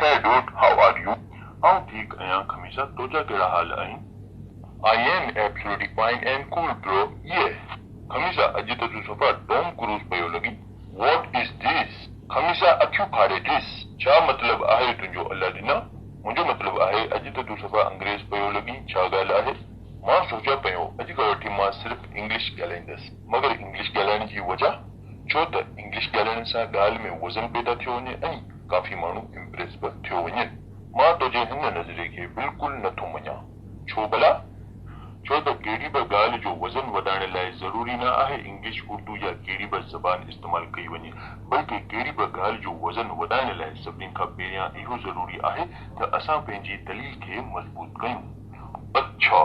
Hey dude, how are you? I'm ठीक आया खमीसा तोजा केड़ा हाल आई? I am absolutely fine and cool bro. Yeah. खमीसा अजी तो तू सफा टॉम क्रूज पयो लगी. What is this? खमीसा अक्यू फाड़े this? छा मतलब आहे तुंजो अल्लाह दिना? मुझो मतलब आहे अजी तो तू सफा अंग्रेज पयो लगी छा गाल आहे? मां सोचा पयो अजी का वठी मां सिर्फ इंग्लिश ॻाल्हाईंदस मगर इंग्लिश ॻाल्हाइण जी वजह छो त इंग्लिश ॻाल्हाइण सां ॻाल्हि में वज़न पैदा थियो वञे ऐं काफ़ी माण्हू इम्प्रेस बि थियो वञनि मां तुंहिंजे हिन नज़रिए खे बिल्कुलु नथो मञां छो भला छो त कहिड़ी बि ॻाल्हि जो वज़न वधाइण लाइ ज़रूरी न आहे इंग्लिश उर्दू या कहिड़ी बि ज़बान इस्तेमालु कई वञे बल्कि कहिड़ी बि ॻाल्हि जो वज़न वधाइण लाइ सभिनी खां पहिरियां इहो ज़रूरी आहे त असां पंहिंजी दलील खे मज़बूत कयूं अच्छा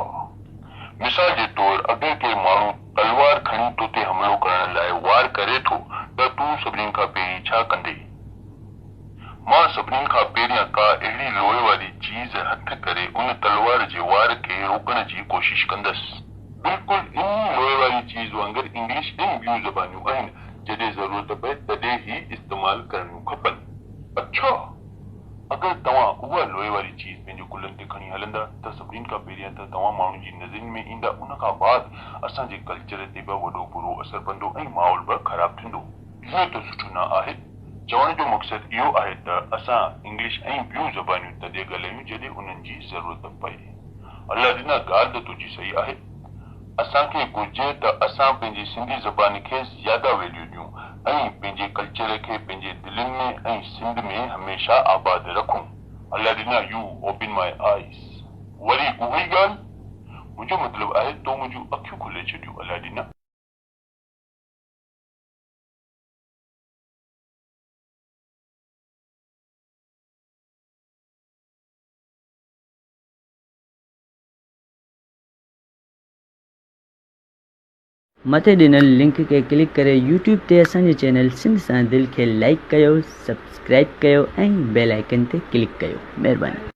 मिसाल जे तौर अगर के माण्हू तलवार खणी तो ते हमलो करण लाइ वार करे थो त तूं सभिनी खां पहिरीं छा कंदे मां सभिनी खां पहिरियां का अहिड़ी लोहे वारी चीज़ हथ करे उन तलवार जे वार खे रोकण जी कोशिश कंदसि बिल्कुलु इन लोहे वारी चीज़ वांगुरु इंग्लिश ऐं ॿियूं ज़बानियूं आहिनि जॾहिं ज़रूरत पए तॾहिं ई इस्तेमालु करणियूं खपनि अच्छा अगर तव्हां उहा लोहे वारी चीज़ पंहिंजे कुलनि ते खणी हलंदा त सभिनी खां पहिरियां त तव्हां माण्हुनि जी नज़रनि में ईंदा उन खां बाद असांजे कल्चर ते बि वॾो बुरो असरु पवंदो ऐं माहौल बि ख़राबु थींदो इहो त सुठो न आहे चवण जो मक़सदु इहो आहे त असां इंग्लिश ऐं ॿियूं ज़बानियूं तॾहिं ॻाल्हायूं जॾहिं उन्हनि जी ज़रूरत पए अल्लाह ॾिना ॻाल्हि त तुंहिंजी सही आहे असांखे घुर्जे त असां पंहिंजी सिंधी ज़बान खे ज़्यादा वैल्यू ॾियूं ऐं पंहिंजे कल्चर खे पंहिंजे दिलनि में ऐं सिंध में हमेशह आबाद रखूं अल्लाह ॾिना यू ओपन माय आइज़ वरी उहो ई ॻाल्हि मुंहिंजो मतिलबु आहे तो मुंहिंजूं अखियूं खुले छॾियूं अल्लाह ॾिना मथे ॾिनल लिंक खे क्लिक करे YouTube ते असांजे चैनल सिंध सां दिलि खे लाइक कयो सब्सक्राइब कयो ऐं बेल आइकन ते क्लिक कयो महिरबानी